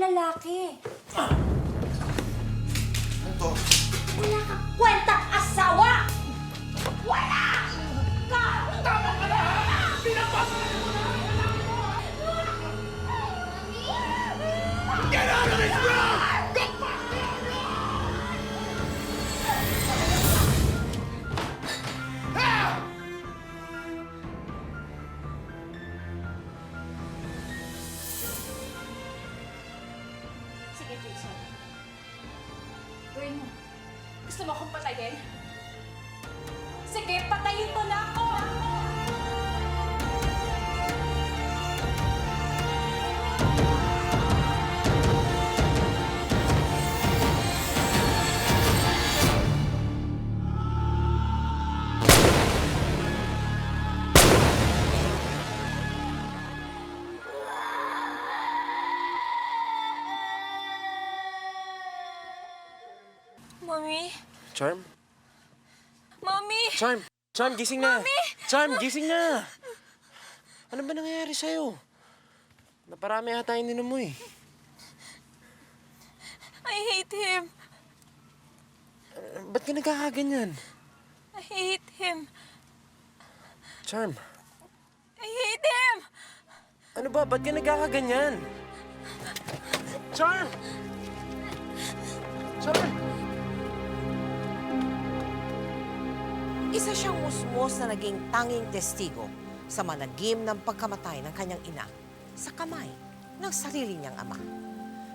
lalaki. Ito. Wala kang kwentang asawa! Wala! Tama ka na! Pinapasok mo na! Get out of this room! Go back to your room! Ah! Sige, Jason. Gawin mo. Gusto mo akong patayin? Sige, patayin mo na ako! Mommy? Charm? Mommy! Charm! Charm, gising na! Mami! Charm, gising na! Ano ba nangyayari sa'yo? Naparami ata yung ininom mo eh. I hate him. Ba't ka nagkakaganyan? I hate him. Charm, I hate him! ano ba? Ba't ka nagkakaganyan? Charm! Charm! Isa siyang musmos na naging tanging testigo sa malagim ng pagkamatay ng kanyang ina sa kamay ng sarili niyang ama.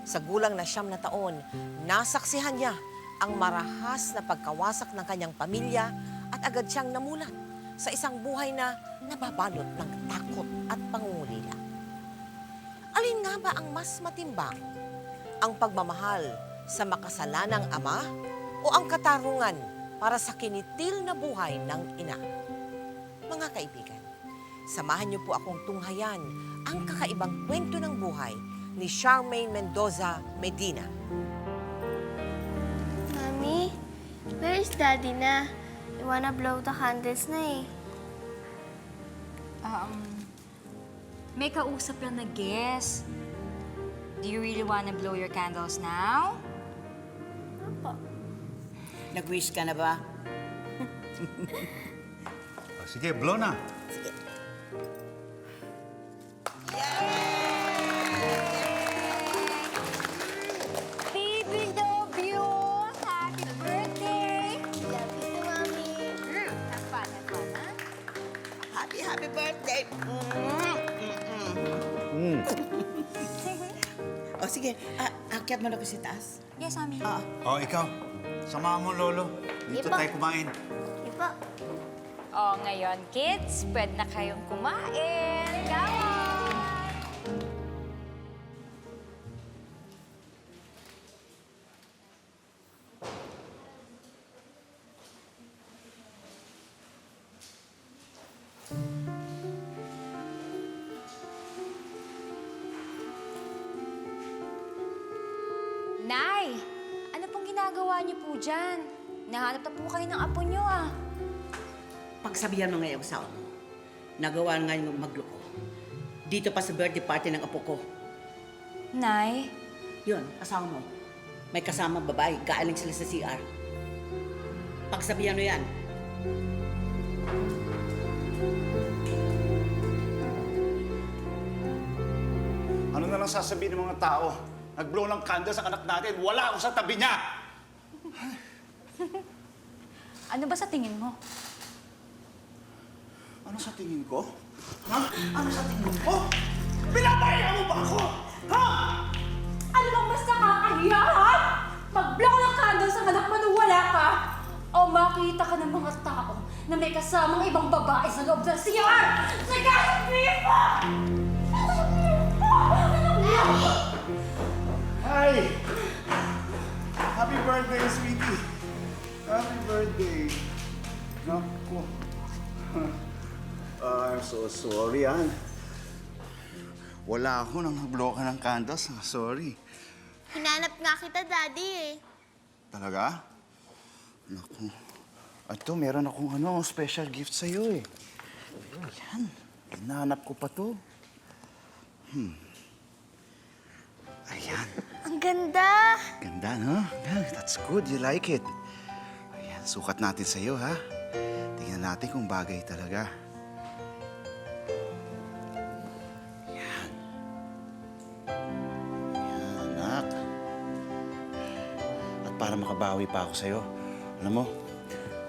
Sa gulang na 9 na taon, nasaksihan niya ang marahas na pagkawasak ng kanyang pamilya at agad siyang namulat sa isang buhay na nababalot ng takot at pangungulila. Alin nga ba ang mas matimbang? Ang pagmamahal sa makasalanang ama o ang katarungan para sa kinitil na buhay ng ina? Mga kaibigan, samahan niyo po akong tunghayan ang kakaibang kwento ng buhay ni Charmaine Mendoza Medina. Mommy, where is Daddy na? I wanna blow the candles na eh. May kausap lang na guest. Do you really wanna blow your candles now? Nag-wish ka na ba? Sige, blow na. Baby, love you! Happy birthday! Love you too, Mommy. Have fun, ha? Happy, happy birthday! O sige, akyat mo na ko sa taas. Yes, Mami. Oh, ikaw. Samahan mo, Lolo. Dito Iba. tayo kumain. Iba. Oh, ngayon, kids, pwede na kayong kumain. Come on! Nay, ano pong ginagawa niyo po dyan? Nahanap na po kayo ng apo niyo, ah. Pagsabihan mo ngayong asawa mo, nagawa nga yung magloko. Dito pa sa birthday party ng apo ko. Nay, Yun, asawa mo. May kasama babae, kaaling sila sa CR. Pagsabihan mo yan. Ano na lang sasabihin ng mga tao? Nag-blow ng candle sa anak natin. Wala ako sa tabi niya! ano ba sa tingin mo? Ano sa tingin ko? Ha? Ano sa tingin ko? Pinapahiya mo ba ako? Ha? Ano bang mas nakakahiya, ha? Mag-blow ng candle sa anak mo nung wala ka? O makita ka ng mga tao na may kasamang ibang babae sa loob ng CR! Sige, sabihin mo! Sabihin mo! Hi! Happy birthday, sweetie! Happy birthday! Naku. I'm so sorry, Ann. Wala ako nang nag-blow ka ng candles. Sorry. Hinanap nga kita, Daddy eh. Talaga? Naku. Ito, meron akong special gift sa'yo eh. Ayan. Hinahanap ko pa to. Ayan. ganda. Ganda, no? Yeah, that's good. You like it. Ayan, sukat natin sa'yo, ha? Tingnan natin kung bagay talaga. Yan. Yan, anak. At para makabawi pa ako sa'yo, alam mo,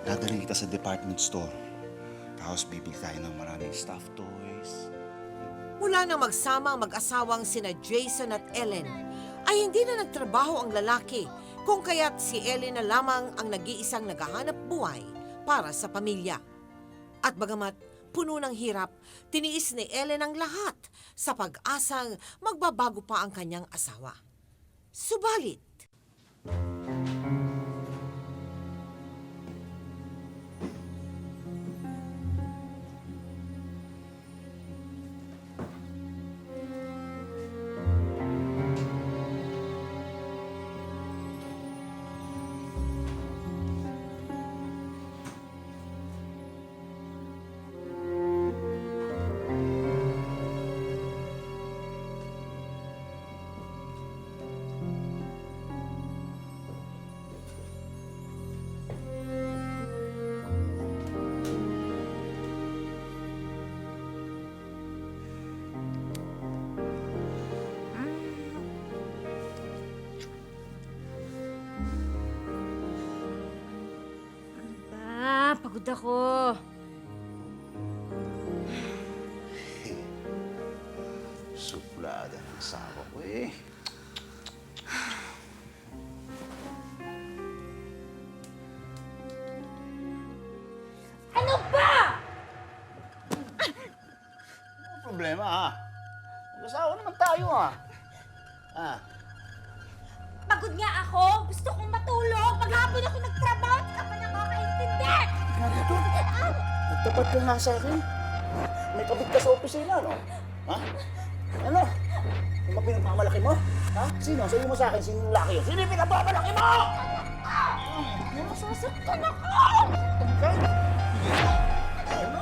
dadalhin kita sa department store. Tapos bibili tayo ng maraming stuffed toys. Mula nang magsama ang mag-asawang sina Jason at Ellen, ay hindi na nagtrabaho ang lalaki, kung kaya't si Ellen na lamang ang nag-iisang naghahanap buhay para sa pamilya. At bagamat puno ng hirap, tiniis ni Ellen ang lahat sa pag-asang magbabago pa ang kanyang asawa. Subalit, Pagod ako. Suplada ng asawa ko eh. Ano ba? Ano problema, ha? Mag-asawa naman tayo, ha? Ah, Pagod nga ako. Gusto kong matulog. Maghapon ako nagtrabaho. Hindi ka pa nakakaintindi. grabe to. Nagtapat ka nga sa akin. May kabit ka sa opisina, no? Ha? Ano? Yung mga pinagmamalaki mo? Ha? Sino? Sabi mo sa akin, sino yung laki yun? Sino yung pinagmamalaki mo? Nasasaktan ako. Ikaw? Ano?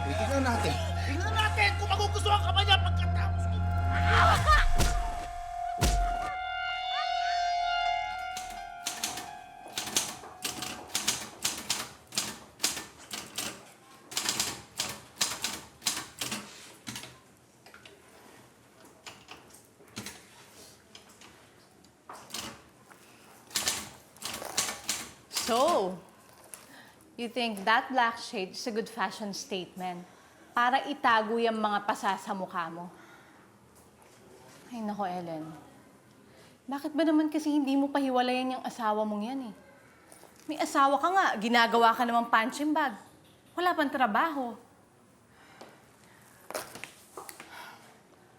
Tingnan natin. Tingnan natin kung magugustuhan ka ba niya pagkatapos ko. So, you think that black shade is a good fashion statement para itago yung mga pasa sa mukha mo? Ay nako, Ellen. Bakit ba naman kasi hindi mo pahiwalayan yung asawa mong yan eh? May asawa ka nga, ginagawa ka namang punching bag. Wala pang trabaho.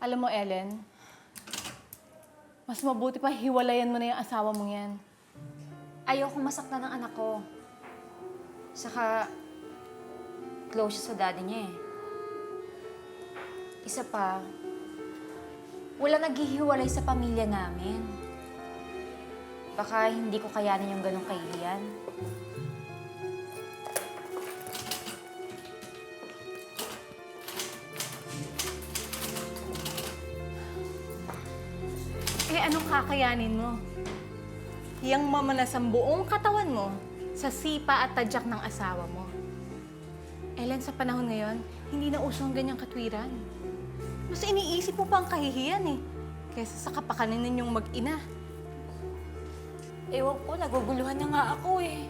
Alam mo, Ellen, mas mabuti pa hiwalayan mo na yung asawa mong yan. Ayokong masaktan ng anak ko. Saka, close siya sa daddy niya eh. Isa pa, wala naghihiwalay sa pamilya namin. Baka hindi ko kayanin yung ganong kahihiyan. Eh, anong kakayanin mo? Yang mamanas ang buong katawan mo sa sipa at tadyak ng asawa mo. Ellen, sa panahon ngayon, hindi na uso ang ganyang katwiran. Mas iniisip mo pa ang kahihiyan eh, kaysa sa kapakanan ninyong mag-ina. Ewan ko, naguguluhan na nga ako eh.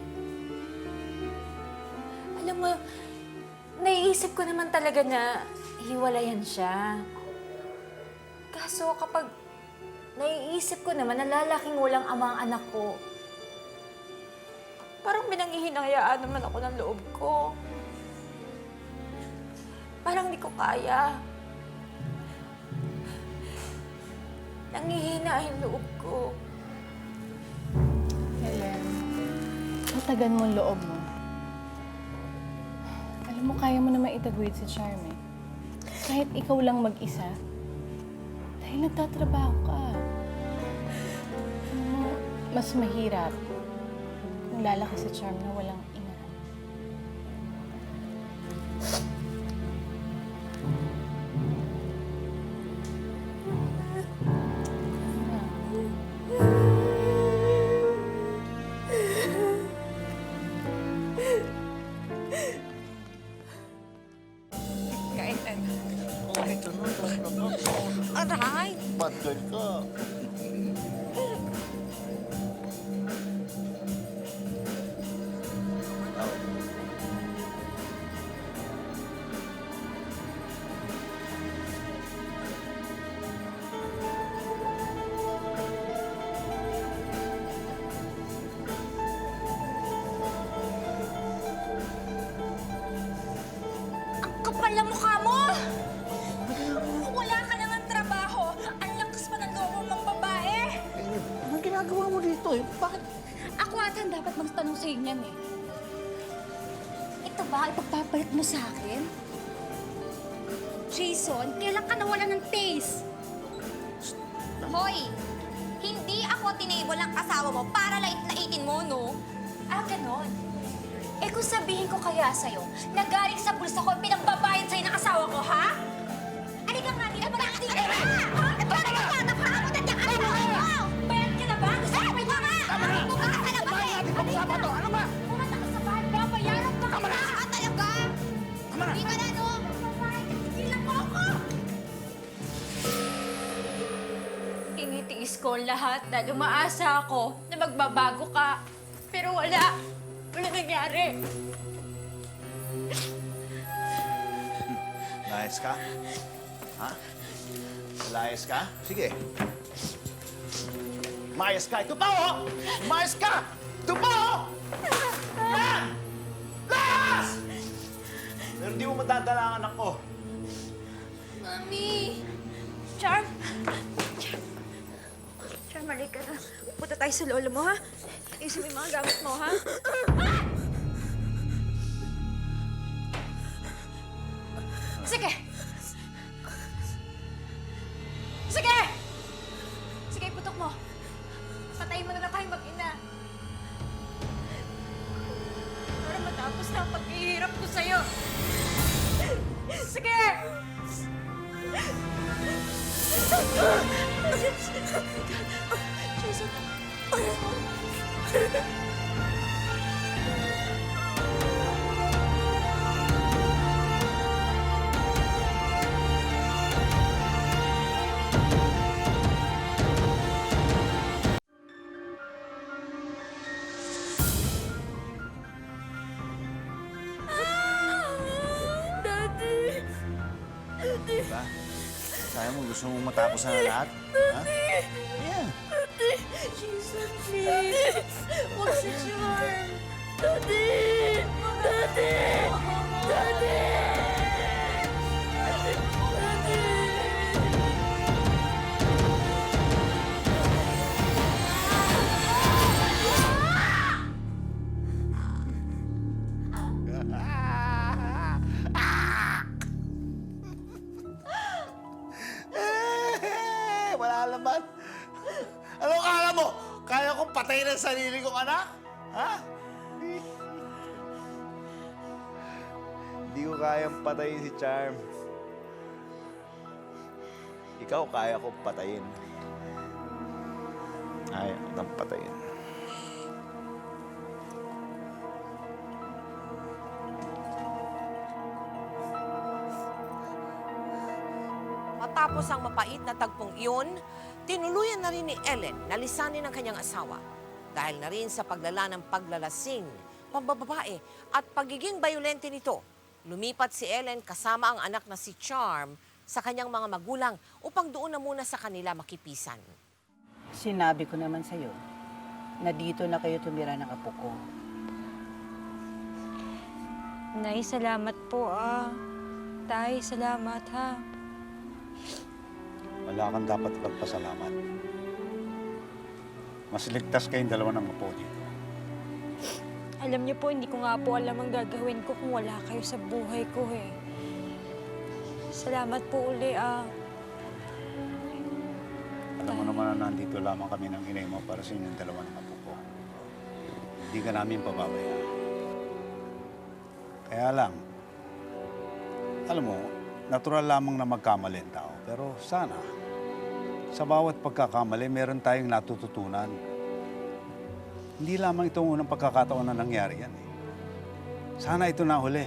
Alam mo, naiisip ko naman talaga na hiwalayan siya. Kaso kapag naiisip ko naman na lalaking walang ama ang anak ko, parang pinanghihinayaan naman ako ng loob ko. Parang di ko kaya. Nanghihina yung loob ko. Ellen, matagan mo ang loob mo. Alam mo, kaya mo naman itaguyod si Charm eh. Kahit ikaw lang mag-isa, dahil nagtatrabaho ka. Alam mo, mas mahirap kung lalaki si Charm na walang ina. Ano? Good ka. Ang kapal ng mukha mo! Wala ka nang ang trabaho. Ang lakas pa ng loob mong babae. Anong ginagawa mo dito? Bakit? Ako ata ang dapat magtanong sa inyan eh. Ito ba ipagpapalit mo sa akin? Jason, kailan ka nawala ng taste? Hoy! Hindi ako tinable ang asawa mo para lait-laitin mo, no? Ah, ganon. Eh kung sabihin ko kaya sa'yo, na galing sa bulsa ko ang pinagbabayad sa'yo ng asawa ko, ha? Halika nga dito, bakit dito? Bakit ka? Napakamutan niya ka mo! Bayad ka na ba? Gusto mo Tama na! Bukas ka na ba? Ano ba? pumunta ka sa bahay, babayaran pa kita! Ah, talaga? Hindi ka na, no? Ilang mo ako! Tinitiis ko ang lahat dahil umaasa ako na magbabago ka. Pero wala. Wala nangyari. Layas ka? Ha? Layas ka? Sige. Mayas ka. Ito pa, oh! Mayas ka! Ito pa, oh! Yan! Layas! Pero di mo madadala ang anak ko. Mami! Charm! Charm, halika na. Punta tayo sa lolo mo, ha? Ayusin mo yung mga gamit mo, ha? Sige! Sige! Sige, putok mo. Patayin mo na lang tayong mag-ina. Para matapos na ang paghihirap ko sa'yo. Sige! Jason. Diba? Sayang mo, gusto mong matapos na lahat? Ha? Yeah. Jason, please. Huwag si Charm. Daddy! Daddy! Daddy! Wala naman. Anong kala mo? Kaya kong patayin ang sarili kong anak? Ha? Hindi ko kayang patayin si Charm. Ikaw kaya ko patayin. Kaya kitang patayin. Matapos ang mapait na tagpong iyon, tinuluyan na rin ni Ellen na lisanin ang kanyang asawa. Dahil na rin sa paglala ng paglalasing, pambababae at pagiging bayolente nito, lumipat si Ellen kasama ang anak na si Charm sa kanyang mga magulang upang doon na muna sa kanila makipisan. Sinabi ko naman sa'yo na dito na kayo tumira ng apo ko. Nay, salamat po Tay, salamat ha. Wala kang dapat ipagpasalamat. Mas ligtas kayong dalawa ng apo niyo. Alam niyo po, hindi ko nga po alam ang gagawin ko kung wala kayo sa buhay ko eh. Salamat po uli Alam mo naman na nandito lamang kami ng inay mo para sa inyong dalawa ng apo ko. Hindi ka namin pababayaan. Kaya lang, alam mo, natural lamang na magkamali ang tao. Pero sana, sa bawat pagkakamali, meron tayong natututunan. Hindi lamang itong unang pagkakataon na nangyari yan. Sana ito na huli.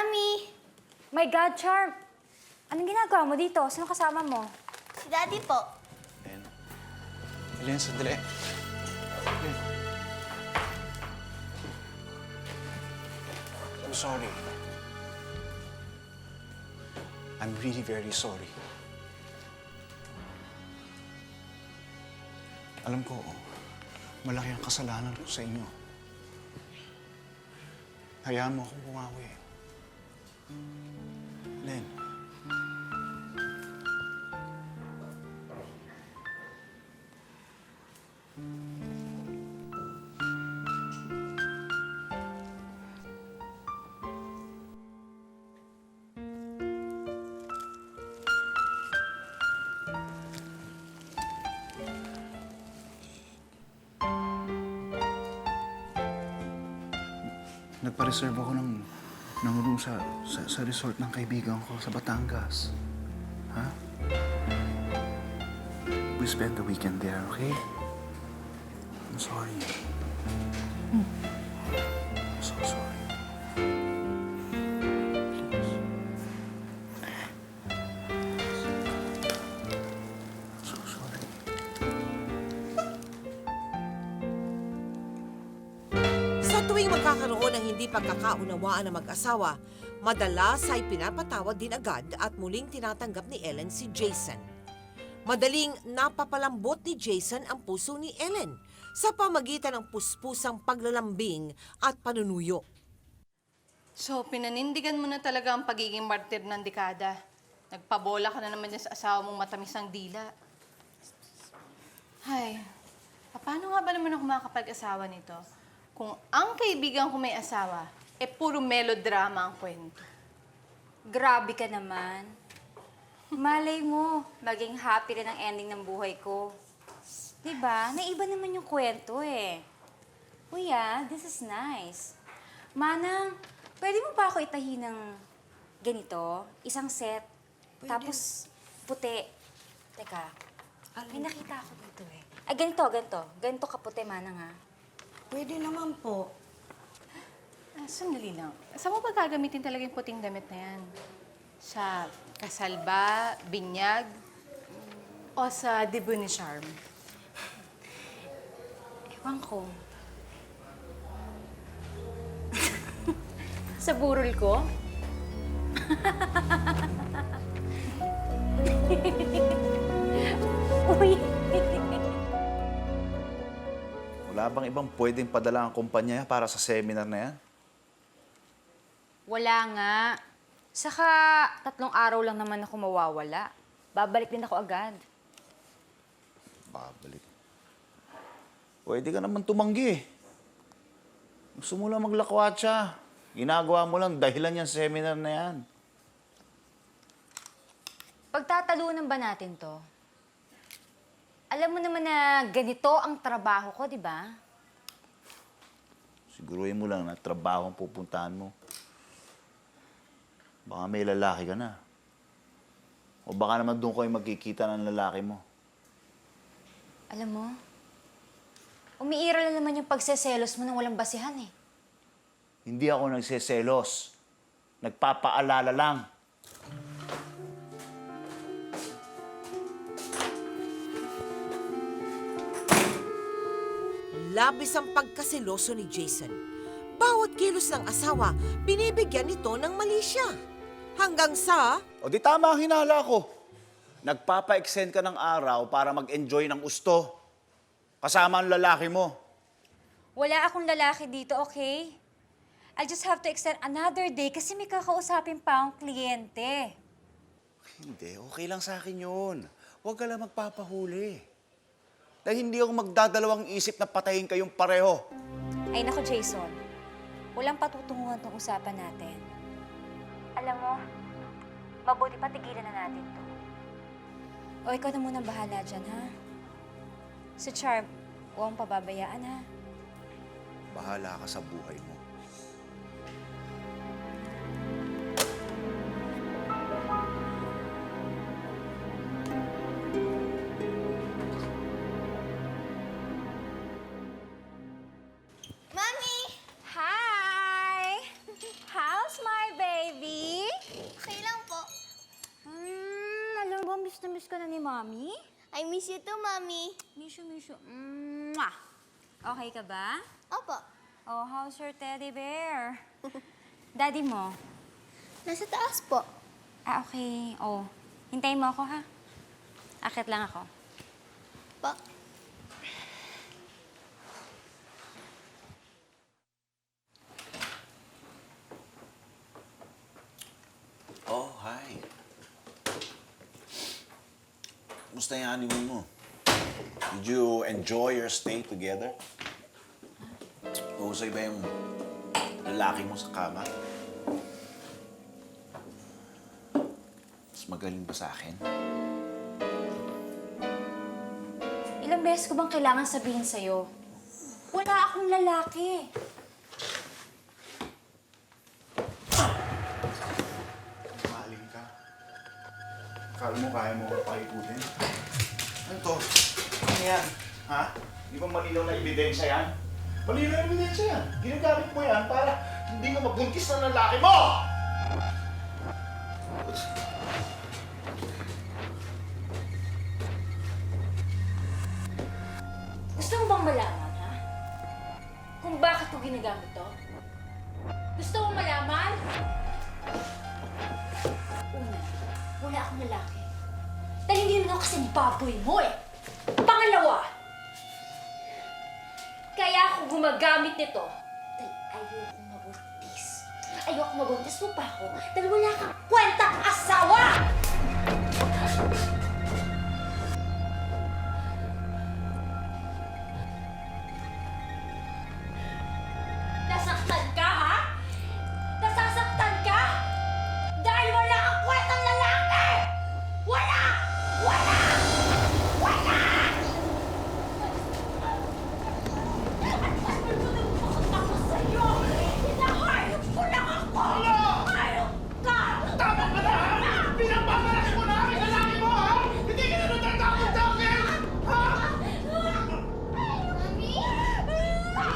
Mami! My God, Charm! Anong ginagawa mo dito? Sino kasama mo? Si Daddy po. Ellen. Ellen, sandali. Ellen. I'm sorry. I'm really very sorry. Alam ko, malaki ang kasalanan ko sa inyo. Hayaan mo akong bumawi. Len. Nagpa-reserve ako ng room sa resort ng kaibigan ko sa Batangas. Ha? We spend the weekend there, okay? I'm sorry. I'm so sorry. I'm so sorry. Sa tuwing magkakaroon ng hindi pagkakaunawaan ng mag-asawa, madalas ay pinapatawad din agad at muling tinatanggap ni Ellen si Jason. Madaling napapalambot ni Jason ang puso ni Ellen sa pamagitan ng puspusang paglalambing at panunuyo. So, pinanindigan mo na talaga ang pagiging martir ng dekada. Nagpabola ka na naman niya sa asawa mong matamis ang dila. Ay, paano nga ba naman ako makakapag-asawa nito? Kung ang kaibigan ko may asawa, puro melodrama ang kwento. Grabe ka naman. Malay mo, maging happy rin ang ending ng buhay ko. Diba? Naiba naman yung kwento eh. Kuya, this is nice. Manang, pwede mo pa ako itahi ng ganito? Isang set, tapos puti. Teka, may nakita ako dito eh. Ay, ganito. Ganito kaputi, Manang ha. Pwede naman po. Sandali lang. Saan mo ba gagamitin talaga yung puting damit na yan? Sa kasal ba, binyag, o sa debut ni Charm? Ewan ko. Sa burol ko? Uy! Wala bang ibang pwedeng padala ang kumpanya para sa seminar na yan? Wala nga. Saka 3 araw lang naman ako mawawala. Babalik din ako agad. Babalik. Pwede ka naman tumanggi. Gusto mo lang maglakwatsa. Ginagawa mo lang dahilan yung seminar na yan. Pagtatalunan ba natin to? Alam mo naman na ganito ang trabaho ko, di ba? Siguruhin mo lang na trabaho ang pupuntahan mo. Baka may lalaki ka na. O baka naman doon kayo magkikita ng lalaki mo. Alam mo, umiiral na naman yung pagseselos mo nang walang basihan eh. Hindi ako nagseselos. Nagpapaalala lang. Labis ang pagkaseloso ni Jason. Bawat kilos ng asawa, binibigyan nito ng mali siya. Hanggang sa... O di tama ang hinala ko. Nagpapa-extend ka ng araw para mag-enjoy ng gusto. Kasama ang lalaki mo. Wala akong lalaki dito, okay? I just have to extend another day kasi may kakausapin pa akong kliyente. Hindi, okay lang sa akin yun. Huwag ka lang magpapahuli. Dahil hindi ako magdadalawang isip na patayin kayong pareho. Ay nako, Jason. Walang patutunguhan tong usapan natin. Alam mo, mabuti pa tigilan na natin to. O ikaw na munang bahala dyan, ha? Si Charm, huwag mong pababayaan, ha? Bahala ka sa buhay mo. Mami! Hi! How's my baby? miss na miss ka na ni Mami? I miss you too, Mommy. Miss you. Mwah! Okay ka ba? Opo. Oh, how's your teddy bear? Daddy mo? Nasa taas po. Ah, okay. Oh, hintayin mo ako, ha? Akit lang ako. Pa. Oh, hi. Kumusta yung honeymoon mo? Did you enjoy your stay together? Uhusay ba yung lalaki mo sa kama? Mas magaling ba sa akin? Ilang beses ko bang kailangan sabihin sa'yo? Wala akong lalaki. Mahalin ka. Akala mo kaya mo pakikutin? Ano to? Ano yan? Ha? Di ba malinaw na ebidensya yan? Malinaw na ebidensya yan. Ginagamit mo yan para hindi mo mabuntis na lalaki mo! Gusto mo bang malaman, ha? Kung bakit ko ginagamit to? Gusto mo malaman? Una, wala akong lalaki. Dahil hindi naman ako kasing baboy mo eh. Pangalawa, kaya ako gumagamit nito dahil ayokong mabuntis. Ayokong mabuntis mo pa ako dahil wala kang kwentang asawa! Nasaktan ka, ha? Nasasaktan ka? Dahil wala kang kwentang lalaki! Wala! Wala! Wala! At mas malulungkot ako sa'yo! Hinahayop ko lang ako! Hayop ka! Tama ka na, ha? Pinagmamalaki mo na ang lalaki mo, ha? Hindi ka na natatakot sa akin! Ha? Mami?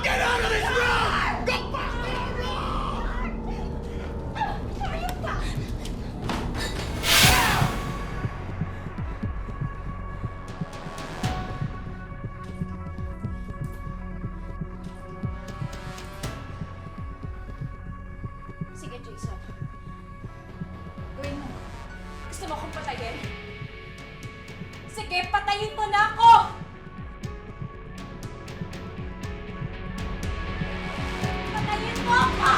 Get out of this room! Go back to your room! Hayop ka! Sige, Jason. Gawin mo. Gusto mo akong patayin? Sige, patayin mo na ako! Patayin mo ako!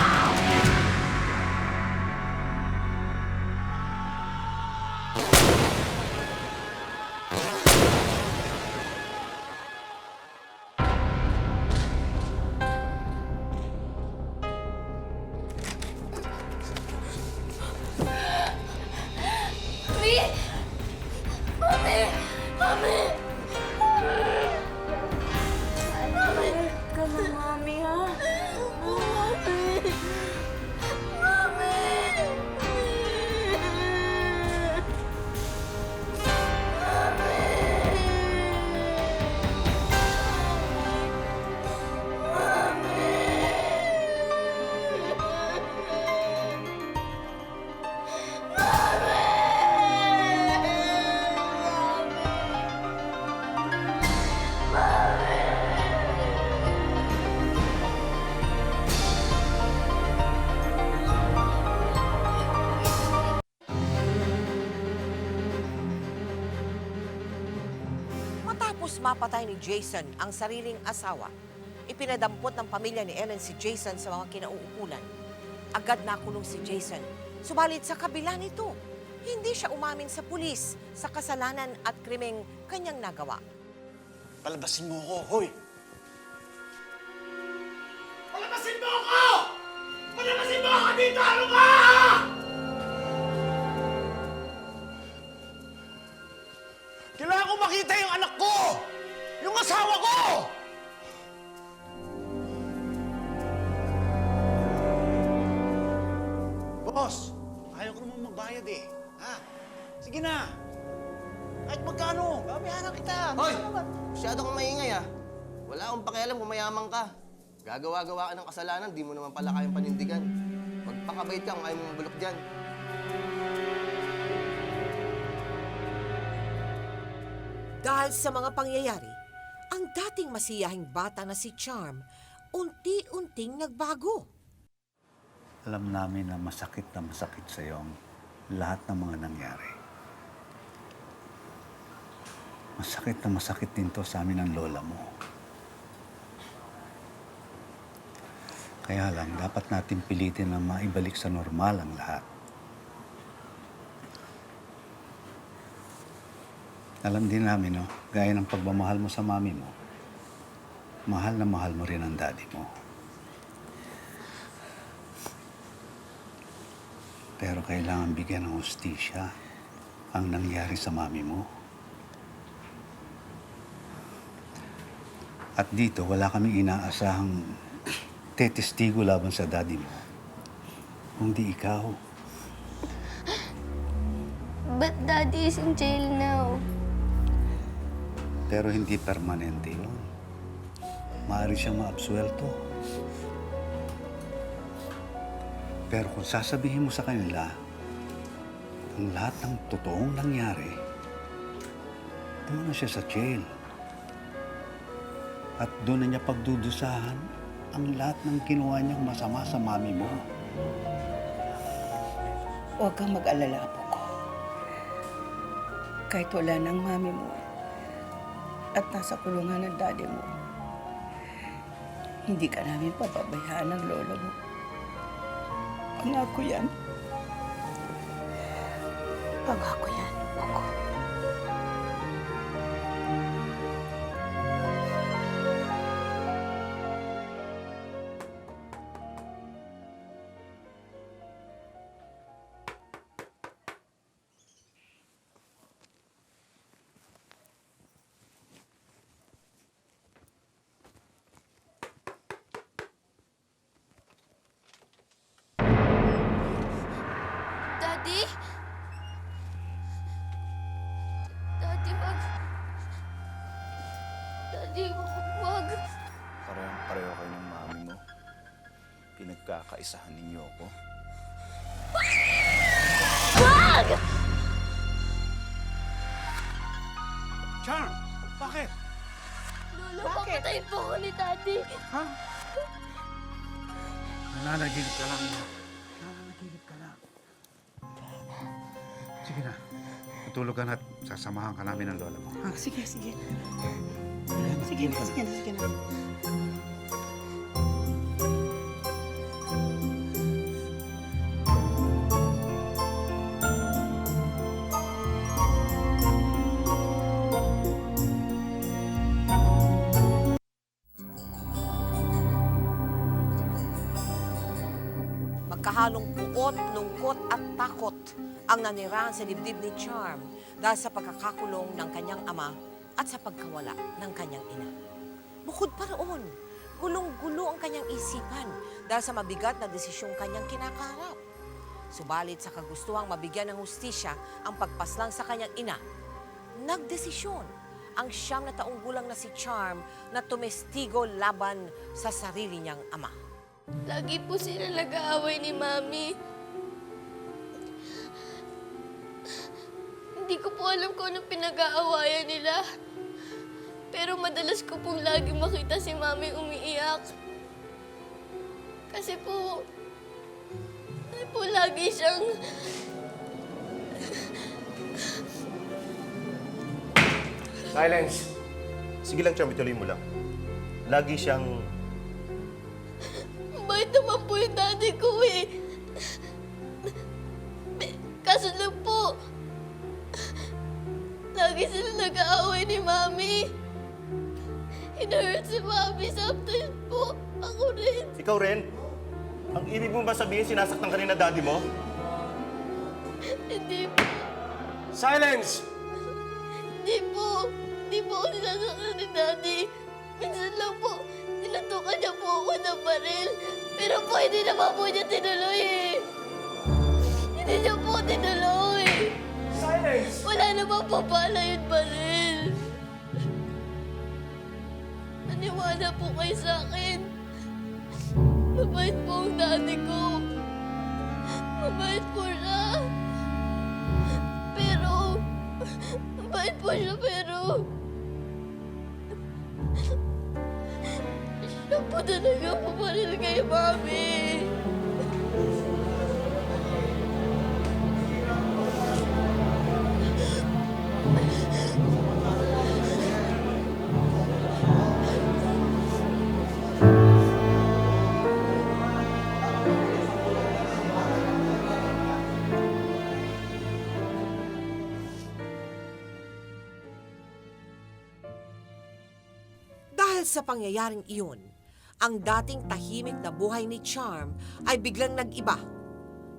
Mami! Mami! Mami! Mami! Ka na, Mami, ha? Mami! Mami! Matapos mapatay ni Jason ang sariling asawa, ipinadampot ng pamilya ni Ellen si Jason sa mga kinauukulan. Agad nakulong si Jason. Subalit sa kabila nito, hindi siya umamin sa pulis sa kasalanan at krimeng kanyang nagawa. Palabasin mo ako, hoy! Palabasin mo ako! Palabasin mo ako dito! Ano ka? Kailangan ko makita yung anak ko! Yung asawa ko! Boss, ayaw ko naman magbayad eh. Ha? Sige na. Kahit magkano, babayaran kita. Hoy! Masyado kang maingay ah. Wala akong pakialam kung mayaman ka. Gagawa-gawa ka ng kasalanan, di mo naman pala kayang panindigan. Magpakabait ka kung ayaw mo mabulok dyan. Dahil sa mga pangyayari, ang dating masiyahing bata na si Charm, unti-unting nagbago. Alam namin na masakit sa iyo ang lahat ng mga nangyari. Masakit na masakit din to sa amin ang lola mo. Kaya lang, dapat natin pilitin na maibalik sa normal ang lahat. Alam din namin, no, gaya ng pagmamahal mo sa mami mo, mahal na mahal mo rin ang daddy mo. Pero kailangan bigyan ng hustisya ang nangyari sa mami mo. At dito, wala kaming inaasahang tetestigo laban sa daddy mo. Kundi ikaw. But Daddy is in jail now. Pero hindi permanente yun. Maaari siyang maabsuelto. Pero kung sasabihin mo sa kanila ang lahat ng totoong nangyari, doon na siya sa jail. At doon na niya pagdudusahan ang lahat ng ginawa niyang masama sa mami mo. Huwag kang mag-alala, apo ko. Kahit wala ng mami mo at nasa kulungan ng daddy mo, hindi ka namin pababayaan ng lolo mo. Pangako yan. Pangako yan, apo ko. Daddy? Daddy, wag. Daddy, wag. Parehong-pareho kayo ng mami mo. Pinagkakaisahan ninyo ako. Wag! Charm! Bakit? Lolo, papatayin po ako ni Daddy. Nananaginip ka lang. Nananaginip ka lang. Sige na. Matulog ka na at sasamahan ka namin ng lola mo. Sige. Sige na. Magkahalong puot, lungkot at takot ang nanirahan sa dibdib ni Charm dahil sa pagkakakulong ng kanyang ama at sa pagkawala ng kanyang ina. Bukod pa roon, gulong-gulo ang kanyang isipan dahil sa mabigat na desisyong kanyang kinakaharap. Subalit sa kagustuhang mabigyan ng hustisya ang pagpaslang sa kanyang ina, nagdesisyon ang 9 na taong gulang na si Charm na tumestigo laban sa sarili niyang ama. Lagi po sila nag-aaway ni Mami. Hindi ko po alam kung anong pinag-aawayan nila. Pero madalas ko pong lagi makita si Mami umiiyak. Kasi po lagi siyang... Silence! Sige lang, Charm, ituloy mo lang. Lagi siyang... Bait naman po yung daddy ko eh. Kaso lang po, lagi sila nag-aaway ni Mami. Hina-hurt si Mami, sometimes po, ako rin. Ikaw rin? Ang ibig mo ba sabihin sinasaktan ka rin na daddy mo? Hindi po, Silence! hindi po ako sinasaktan ni daddy. Minsan lang po, tinatukan niya po ako ng baril. Pero po, hindi naman po niya tinuloy eh. Hindi niya po tinuloy. Silence! Wala naman po pala yung baril. Maniwala po kayo sa akin. Mabait po ang daddy ko. Mabait po siya. Pero, Mabait po siya, pero... Siya po talaga pumaril kay Mami. Dahil sa pangyayaring iyon, ang dating tahimik na buhay ni Charm ay biglang nag-iba.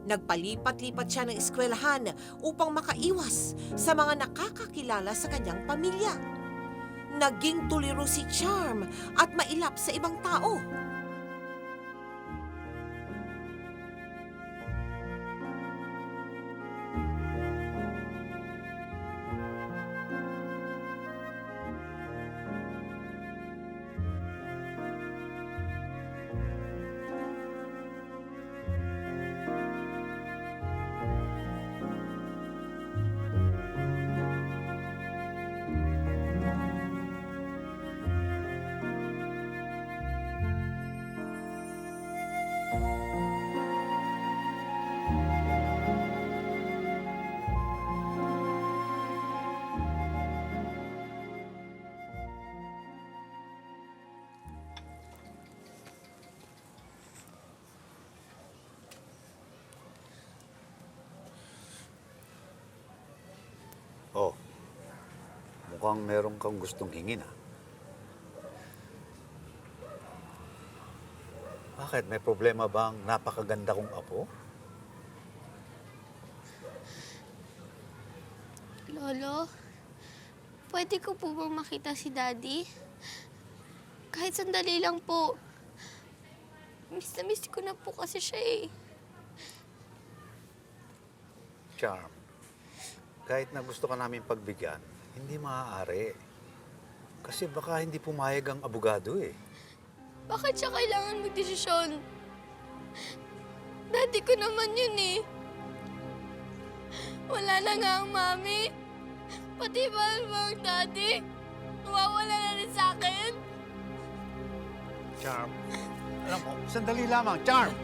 Nagpalipat-lipat siya ng eskwelahan upang makaiwas sa mga nakakakilala sa kanyang pamilya. Naging tuliro si Charm at mailap sa ibang tao. Oh, mukhang meron kang gustong hingin, ah. Bakit? May problema bang napakaganda kong apo? Lolo, pwede ko po bang makita si Daddy? Kahit sandali lang po. Miss na miss ko na po kasi siya eh. Charm, kahit na gusto ka namin pagbigyan, hindi maaari. Kasi baka hindi pumayag ang abogado eh. Bakit siya kailangan magdesisyon? Daddy ko naman yun eh. Wala na nga ang mami. Pati ba ang daddy? Nawawala na rin sa akin. Charm, alam mo, sandali lamang, Charm!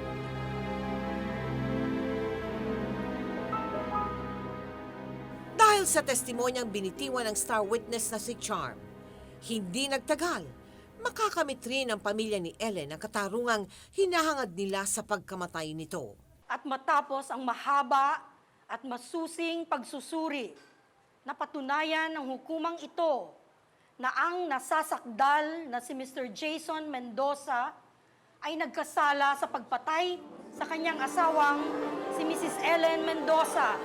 Dahil sa testimonyang binitiwan ng star witness na si Charm, hindi nagtagal, makakamit rin ang pamilya ni Ellen ang katarungang hinahangad nila sa pagkamatay nito. At matapos ang mahaba at masusing pagsusuri, napatunayan ng hukumang ito na ang nasasakdal na si Mr. Jason Mendoza ay nagkasala sa pagpatay sa kanyang asawang si Mrs. Ellen Mendoza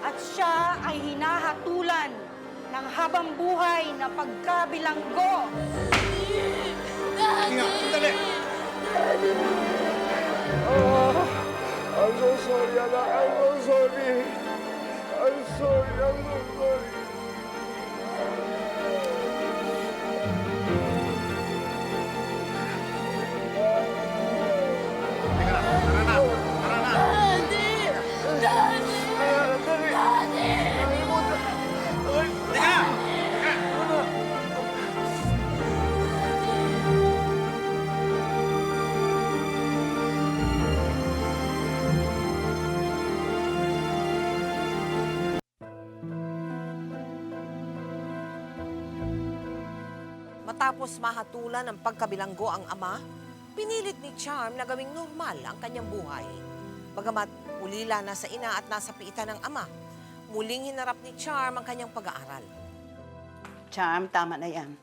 at siya ay hinahatulan ng habang buhay na pagkabilanggo. Sandali! I'm so sorry, anak. I'm so sorry. I'm sorry. I'm so sorry. Matapos mahatulan ng pagkabilanggo ang ama, pinilit ni Charm na gawing normal ang kanyang buhay. Bagamat ulila na sa ina at nasa piitan ng ama, muling hinarap ni Charm ang kanyang pag-aaral. Charm, tama na yan.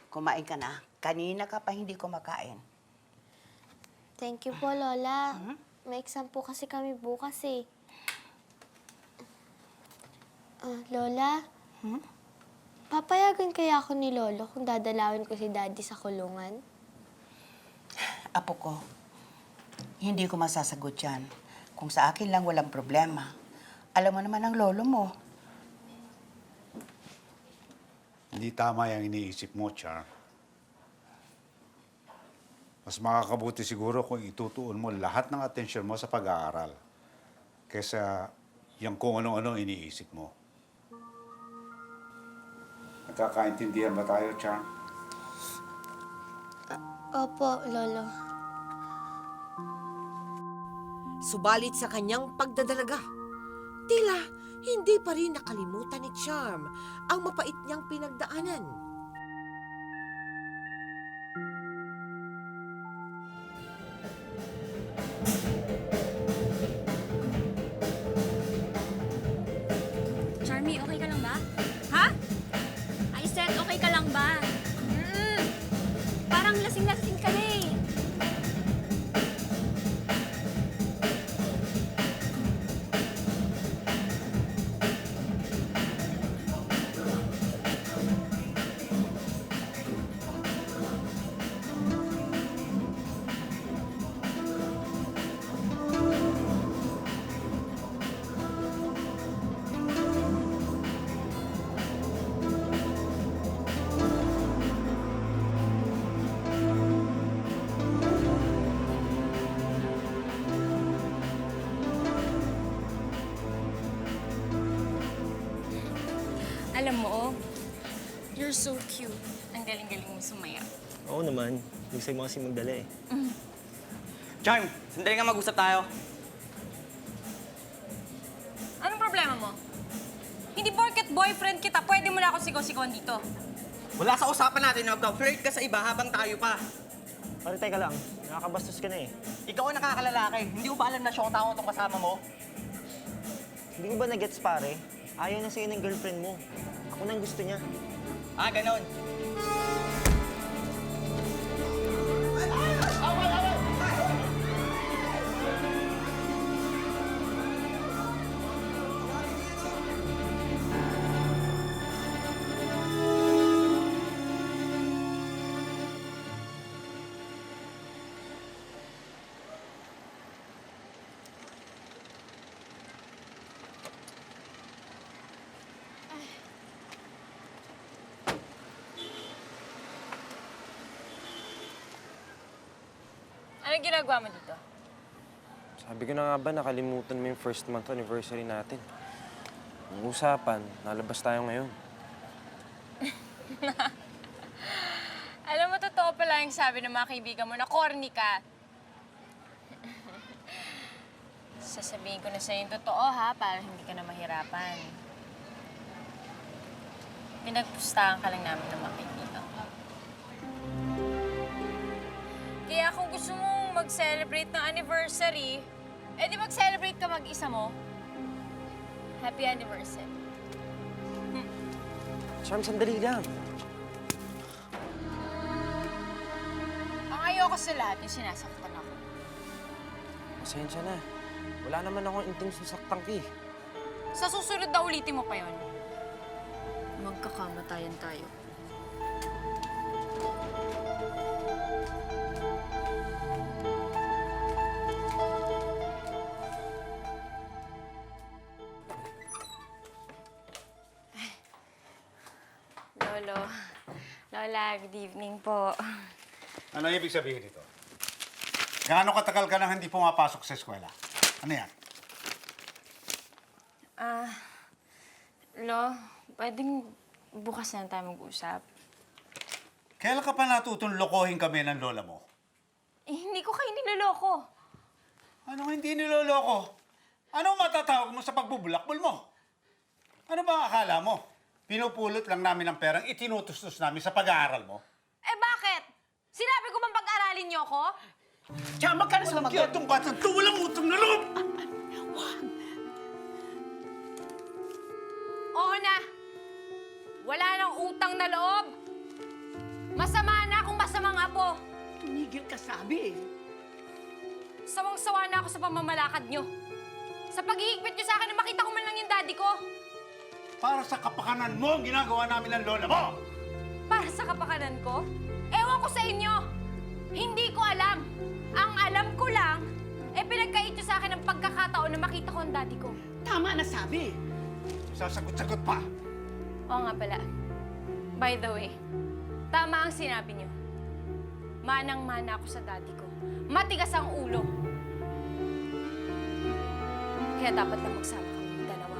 Kumain ka na. Kanina ka pa hindi kumakain. Thank you po, Lola. May exam po kasi kami bukas eh. Lola? Papayagan kaya ako ni Lolo kung dadalawin ko si Daddy sa kulungan? Apo ko, hindi ko masasagot yan. Kung sa akin lang walang problema. Alam mo naman ang lolo mo. Hindi tama yung iniisip mo, Char. Mas makakabuti siguro kung itutuon mo lahat ng atensyon mo sa pag-aaral kaysa yung kung ano-ano iniisip mo. Nagkakaintindihan ba tayo, Charm? Opo, Lolo. Subalit sa kanyang pagdadalaga, tila hindi pa rin nakalimutan ni Charm ang mapait niyang pinagdaanan. Charmy, okay ka lang ba? Ha? I said, okay ka lang ba? Parang lasing-lasing ka na eh. Alam mo, you're so cute. Ang galing-galing mo sumaya. Oo naman. Gusto mo kasi magdala eh. Charm, sandali nga mag-usap tayo. Anong problema mo? Hindi porket boyfriend kita, pwede mo na ako sigaw-sigawan dito. Wala sa usapan natin na magka-flirt ka sa iba habang tayo pa. Pare, teka lang. Nakakabastos ka na eh. Ikaw ang nakakalalaki. Hindi mo ba alam na siyang tao itong kasama mo? Hindi mo ba na-gets, pare? Ayaw na sa'yo ng girlfriend mo. Ako nang gusto niya. Ah, ganon. Anong ginagawa mo dito? Sabi ko na nga ba, nakalimutan mo yung first month anniversary natin. Ang usapan, nalabas tayo ngayon. Alam mo, totoo pala yung sabi ng mga kaibigan mo na corny ka. Sasabihin ko na sa'yo yung totoo, ha? Para hindi ka na mahirapan. Pinagpustahan ka lang namin ng mga kaibigan ko. Kaya kung gusto mong mag-celebrate ng anniversary, di mag-celebrate ka mag-isa mo. Happy anniversary. Charm, sandali lang. Ang ayoko sa lahat yung sinasaktan ako. Pasensya na. Wala naman akong intensyon saktan ka eh. Sa susunod na ulitin mo pa yon. Magkakamatayan tayo. Lolo, Lola, good evening po. Ano ibig sabihin nito? Gaano katagal ka nang hindi pumapasok sa eskwela? Ano yan? Lo, pwedeng bukas na tayo mag-usap. Kailan ka pa natutong lokohin kami ng lola mo? Hindi ko kayo niloloko. Anong hindi niloloko? Anong matatawag mo sa pagbubulakbol mo? Ano ba akala mo? Pinupulot lang namin ang perang itinutustos namin sa pag-aaral mo? Bakit? Sinabi ko bang pag-aralin niyo ako? Tsaka magkano sa mga... Kaya itong batang ito, walang utang na loob! Oo na. Wala nang utang na loob. Masama na akong masamang apo. Tumigil ka sabi eh. Sawang-sawa na ako sa pamamalakad niyo. Sa pag-iigpit niyo sa akin na makita ko man lang yung daddy ko. Para sa kapakanan mo ang ginagawa namin ng lola mo! Para sa kapakanan ko? Ewan ko sa inyo. Hindi ko alam. Ang alam ko lang, pinagkait niyo sa akin ang pagkakataon na makita ko ang daddy ko. Tama na sabi. Sasagot-sagot pa! Oo nga pala. By the way, tama ang sinabi niyo. Manang-mana ako sa daddy ko. Matigas ang ulo. Kaya dapat lang magsama kami dalawa.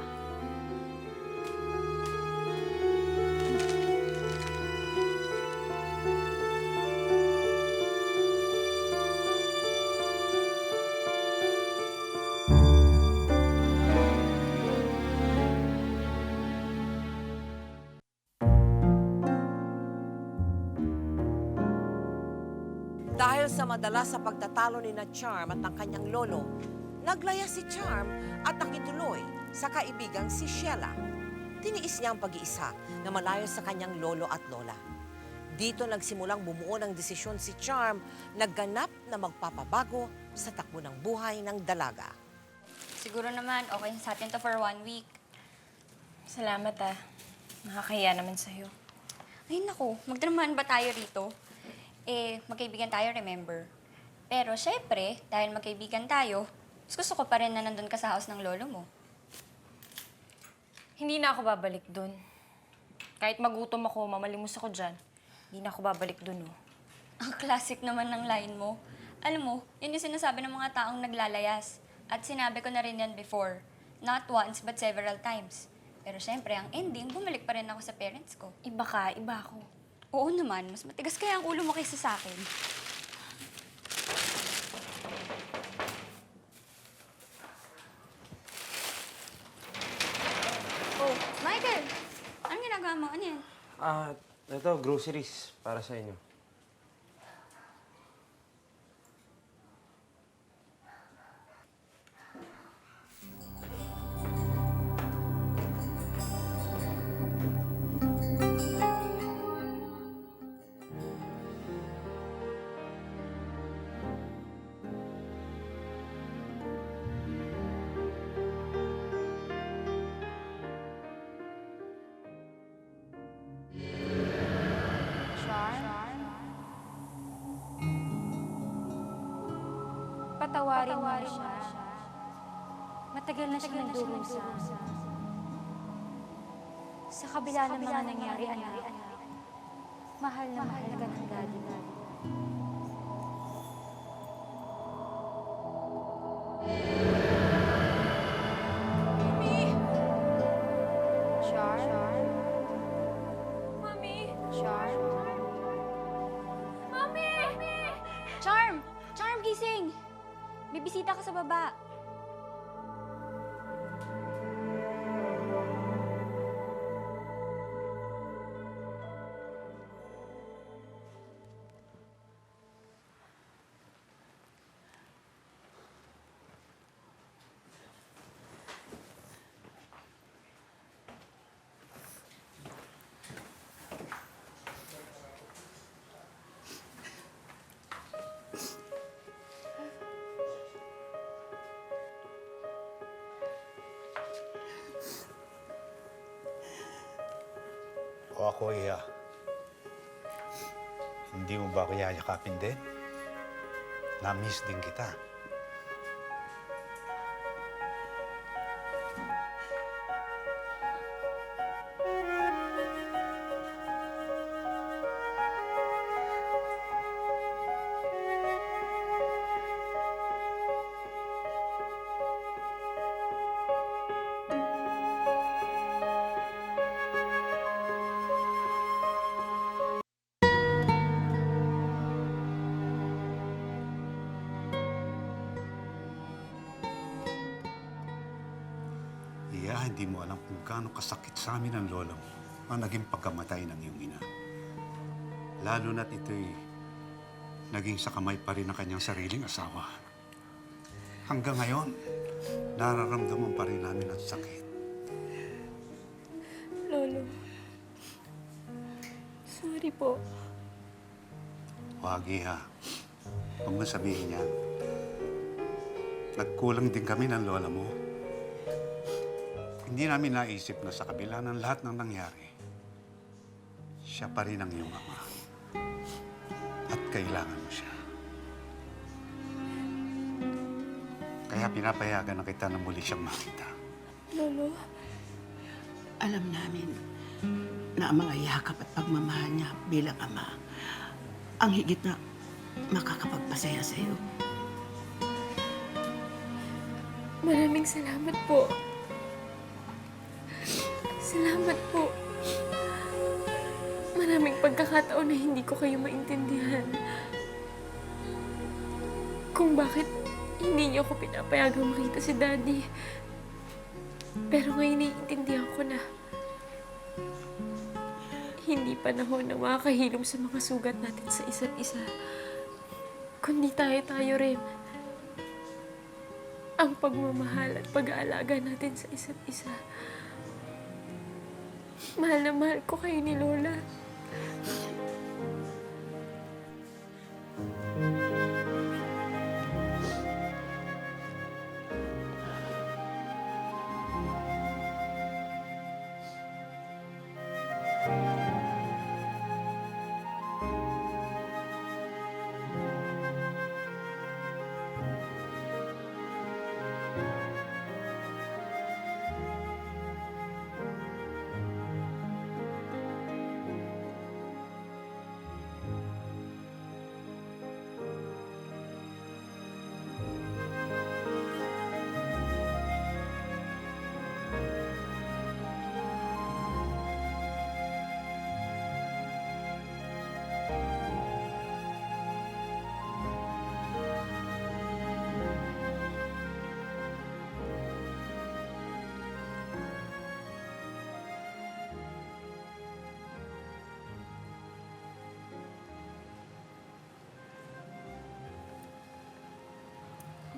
Dahil sa madalas sa pagtatalo ni na Charm at ng kanyang lolo, naglaya si Charm at nakituloy sa kaibigang si Sheila. Tiniis niya ang pag-iisa na malayo sa kanyang lolo at lola. Dito nagsimulang bumuo ng desisyon si Charm na ganap na magpapabago sa takbo ng buhay ng dalaga. Siguro naman, okay sa atin to for 1 week. Salamat ah. Nakakahiya naman sa'yo. Ay naku, magdramahan ba tayo rito? Magkaibigan tayo, remember? Pero syempre, dahil magkaibigan tayo, gusto ko pa rin na nandun ka sa house ng lolo mo. Hindi na ako babalik dun. Kahit magutom ako, mamalimos ako dyan, hindi na ako babalik dun, oh. Ang classic naman ng line mo. Alam mo, yun yung sinasabi ng mga taong naglalayas. At sinabi ko na rin yan before. Not once, but several times. Pero syempre, ang ending, bumalik pa rin ako sa parents ko. Iba ka, iba ako. Oo naman, mas matigas kaya ang ulo mo kaysa sa akin. Oh, Michael! Anong ginagawa mo? Ano yan? Ito, groceries para sa inyo. Patawarin mo na siya. Matagal na siya nagdurusa. Sa kabila ng mga nangyari, anak. Mahal na mahal ka ng daddy mo. Mami! Char? Mami! Char? Mami! Charm! Charm, gising! May bisita ka sa baba. O ako, hindi mo ba ako yayakapin din? Na-miss din kita. Hindi mo alam kung gaano kasakit sa amin ang lola mo ang naging pagkamatay ng iyong ina. Lalo na't ito'y naging sa kamay pa rin ng kanyang sariling asawa. Hanggang ngayon, nararamdaman pa rin namin ang sakit. Lolo, sorry po. Huwag, huwag mo sabihin yan. Nagkulang din kami ng lola mo. Hindi namin naisip na sa kabila ng lahat ng nangyari, siya pa rin ang iyong ama. At kailangan mo siya. Kaya pinapayagan na kita na muli siyang makita. Lolo, Alam namin na ang mga yakap at pagmamahal niya bilang ama ang higit na makakapagpasaya sa iyo. maraming salamat po. Salamat po. Maraming pagkakataon na hindi ko kayo maintindihan. Kung bakit hindi niyo ako pinapayagang makita si Daddy. Pero ngayon naiintindihan ko na hindi panahon na makakahilom sa mga sugat natin sa isa't isa. kundi tayo rin. Ang pagmamahal at pag-aalaga natin sa isa't isa. Mahal na mahal ko kayo ni Lola.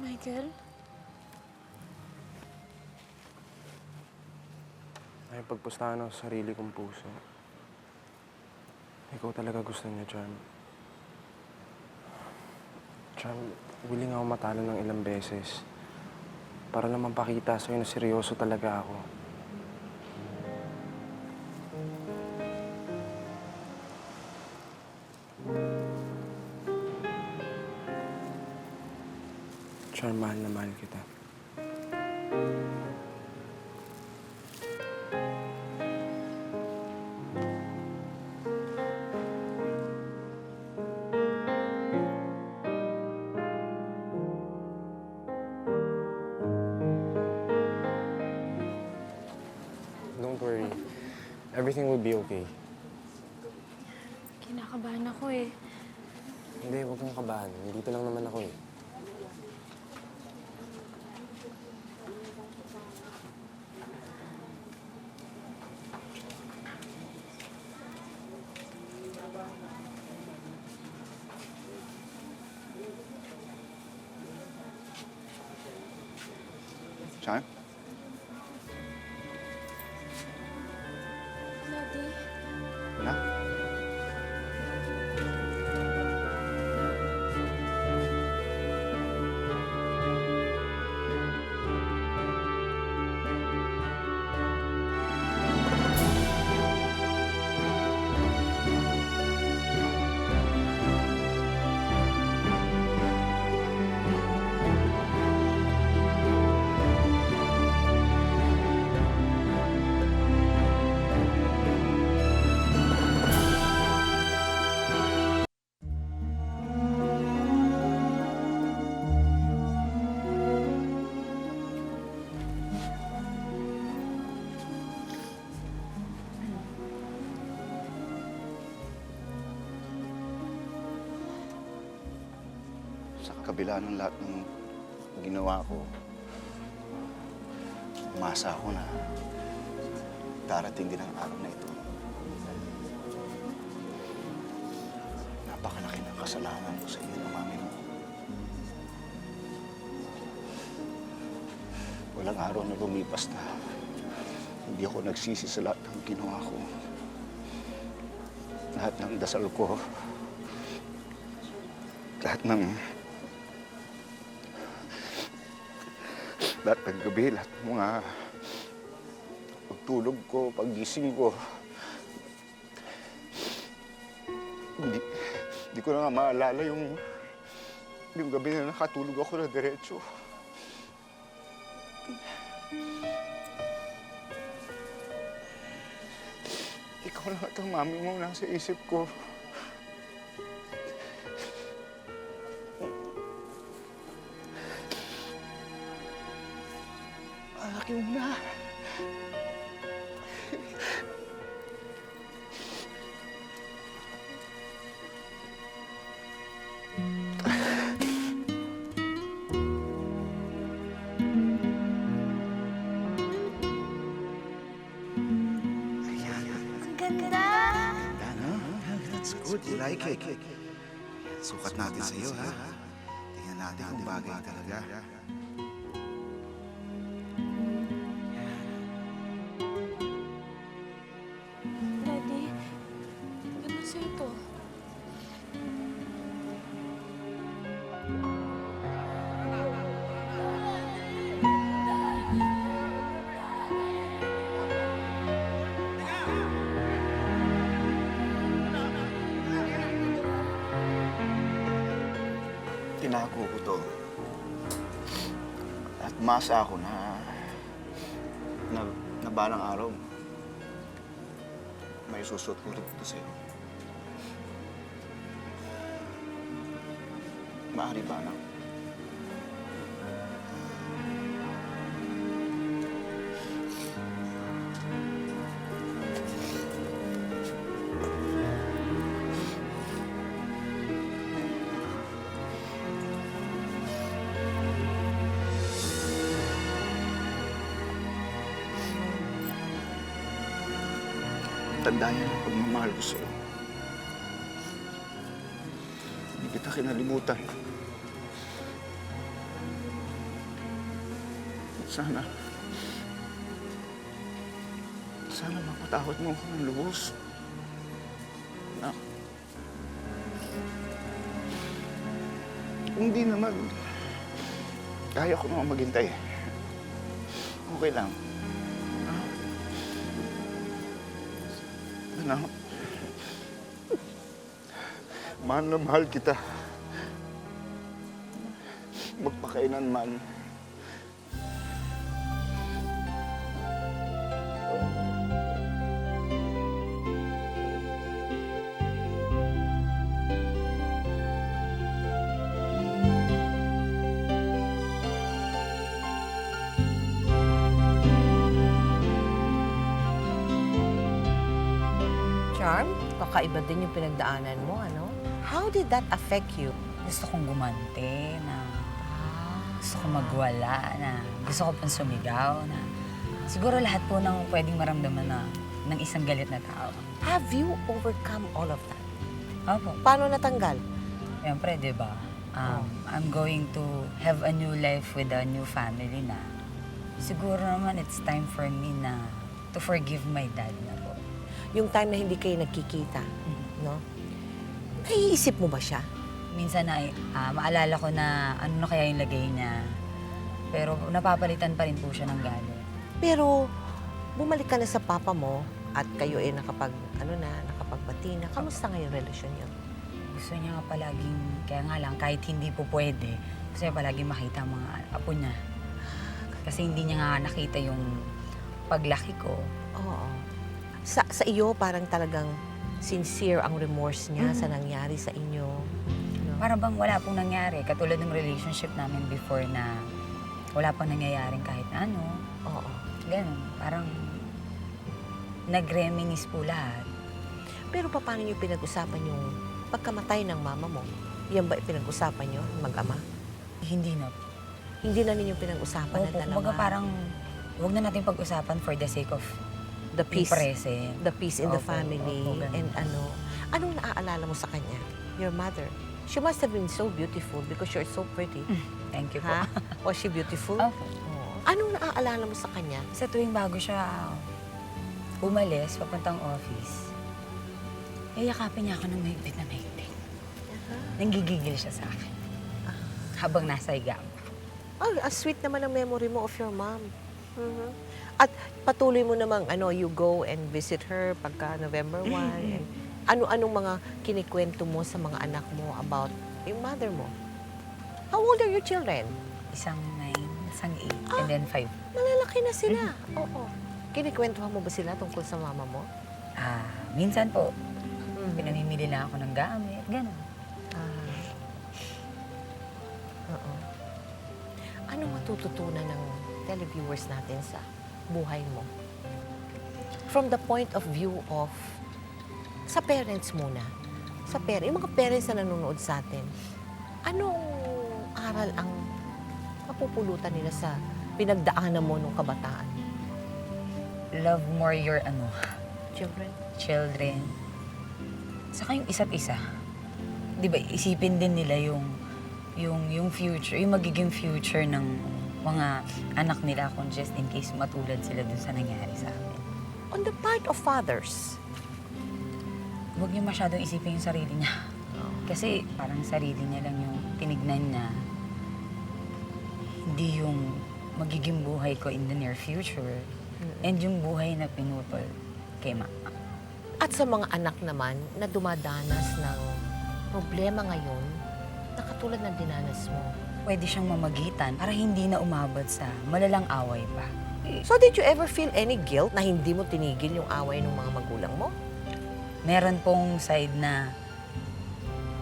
Michael? Ay pagpustahan ako sa sarili kong puso. Ikaw talaga gusto niya, Charm. Charm, willing ako matalo ng ilang beses para lang mapakita sa'yo na seryoso talaga ako. Charm, mahal na mahal kita. Don't worry. Everything will be okay. Kinakabahan ako eh. Hindi, huwag kang kabahan. Nandito lang naman ako eh. Charm? Daddy? Na? Sa kabila ng lahat ng ginawa ko, umasa ako na darating din ang araw na ito. Napakalaki ng kasalanan ko sa iyo ng mami mo. Walang araw na lumipas na hindi ako nagsisi sa lahat ng ginawa ko. Lahat ng dasal ko, lahat ng gabi, lahat ng mga pagtulog ko, paggising ko. Hindi ko na nga maalala yung gabi na nakatulog ako na diretso. Ikaw lang at ang mami mo nasa isip ko. Malaki mo na. That's good. You like it? Sukat natin sa iyo, ha? Tingnan natin kung bagay talaga. Daddy, ganda sa'yo to. Tinago ko to. At masa ako na balang araw, may susuot ko rin ito sa'yo. Maaari ba, anak? Tandaan yan ang pagmamahal ko sa'yo. Hindi kita kinalimutan. At sana mapatawad mo ako ng lubos. Anak. Kung di naman, kaya ko naman maghintay. Okay lang. Anak, mahal na mahal kita. Magpakainan man. Charm, kakaiba din yung pinagdaanan mo, ano? How did that affect you? Gusto kong gumante na gusto kong magwala na gusto ko pang sumigaw na siguro lahat po ng pwedeng maramdaman na ng isang galit na tao. Have you overcome all of that? Opo. Paano natanggal? Siyempre, di ba? I'm going to have a new life with a new family na siguro naman it's time for me na to forgive my dad na po. Yung time na hindi kayo nagkikita, no? Naiisip mo ba siya? Minsan na maalala ko na ano na kaya yung lagay niya. Pero napapalitan pa rin po siya ng galit. Pero bumalik ka na sa papa mo at kayo ay nakapagbati na. Kamusta ngayon relasyon niyo? Gusto niya nga palaging, kaya nga lang, kahit hindi po pwede, gusto niya palaging makita ang mga apo niya. Kasi hindi niya nga nakita yung paglaki ko. Oo. Sa iyo, parang talagang sincere ang remorse niya sa nangyari sa inyo. No? Para bang wala pong nangyari. Katulad ng relationship namin before na wala pang nangyayaring kahit ano. Oo. Ganun. Parang nag-reminisce po lahat. Pero paano niyo pinag-usapan yung pagkamatay ng mama mo? Yan ba pinag-usapan niyo, mag-ama? Hindi na. Hindi na ninyo pinag-usapan na dalawa? Kumbaga parang huwag na natin pag-usapan for the sake of the peace, present. the peace in the family, ganun. and anong naaalala mo sa kanya? Your mother. She must have been so beautiful because you're so pretty. Thank you po. Ha? Was she beautiful? Opo. Anong naaalala mo sa kanya? Sa tuwing bago siya umalis, papuntang office, yakapin niya ako ng mahigpit na mahigpit. Nanggigigil siya sa akin. Habang nasa higa. Oh, ang sweet naman ang memory mo of your mom. At patuloy mo namang, you go and visit her pagka November 1. And ano-anong mga kinikwento mo sa mga anak mo about yung mother mo? How old are your children? Isang 9, isang 8, and then 5. Malalaki na sila. Oo. Kinikwentuhan mo ba sila tungkol sa mama mo? Minsan po, pinamimili na ako ng gamit, gano'n. Oo. Ano matututunan ng televiewers natin sa buhay mo? From the point of view of, sa parents muna. Yung mga parents na nanonood sa atin, anong aral ang mapupulutan nila sa pinagdaanan mo nung kabataan? Love more your Children? children. Saka yung isa't isa. di ba, isipin din nila yung future, yung magiging future ng mga anak nila kung just in case matulad sila dun sa nangyari sa amin. On the part of fathers, Huwag niyo masyadong isipin yung sarili niya. Kasi parang sarili niya lang yung tinignan niya. Hindi yung magiging buhay ko in the near future. And yung buhay na pinutol kay mama. at sa mga anak naman na dumadanas ng problema ngayon na katulad ng dinanas mo. Pwede siyang mamagitan para hindi na umabot sa malalang away pa. So did you ever feel any guilt na hindi mo tinigil yung away ng mga magulang mo? Meron pong side na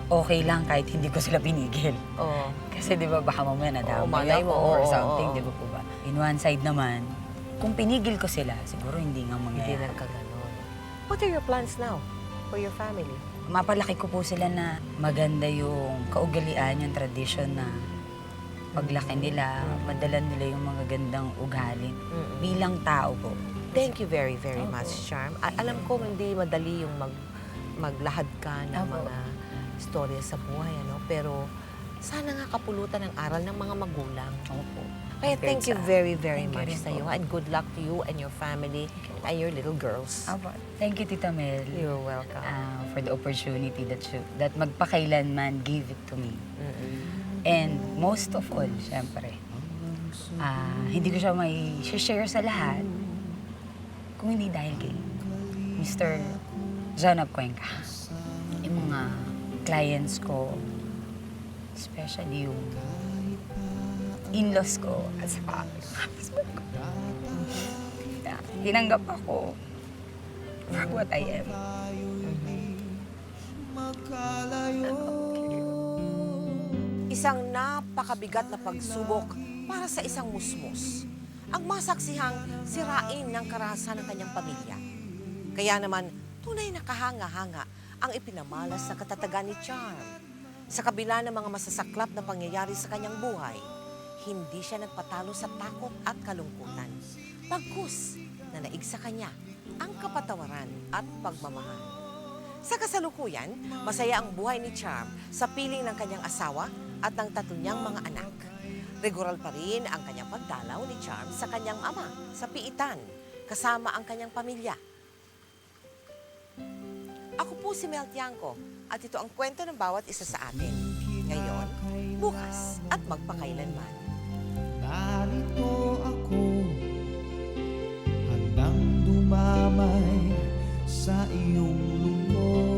okay lang kahit hindi ko sila pinigil. Oo. Kasi di ba baka mamaya nadamay malay ako mo, or oo, something, oo. di ba po ba? In one side naman, kung pinigil ko sila, siguro hindi nga mangyayari. Hindi nagkaganon. What are your plans now for your family? Mapalaki ko po sila na maganda yung kaugalian, yung tradisyon na paglaki nila, madala nila yung mga gandang ugali bilang tao po. Thank you very, very much, Charm. Alam ko hindi madali yung maglahad ka ng mga storya sa buhay, ano? Pero sana nga kapulutan ng aral ng mga magulang. Opo. Kaya thank you very, very Thank you much rin sa iyo. po. And good luck to you and your family and your little girls. Opo. Thank you, Tita Mel. You're welcome. For the opportunity that magpakailanman gave it to me. And most of all, syempre, hindi ko siya may share sa lahat kung hindi dahil kay Mr. John Cuenca. Yung mga clients ko, especially yung in-laws ko at saka husband ko. Kaya tinanggap ako for what I am. Isang napakabigat na pagsubok para sa isang musmos. Ang masaksihang sirain ng karahasan ng kanyang pamilya. Kaya naman, tunay na kahanga-hanga ang ipinamalas sa katatagan ni Charm. Sa kabila ng mga masasaklap na pangyayari sa kanyang buhay, hindi siya nagpatalo sa takot at kalungkutan. Pagkus na naig sa kanya ang kapatawaran at pagmamahal. Sa kasalukuyan, masaya ang buhay ni Charm sa piling ng kanyang asawa at ng tatlo niyang mga anak. Regular pa rin ang kanyang pagdalaw ni Charm sa kanyang ama sa piitan, kasama ang kanyang pamilya. Ako po si Mel Tiangco at ito ang kwento ng bawat isa sa atin. Ngayon, bukas at magpakailanman. Narito ako, handang dumamay sa iyong lungkot.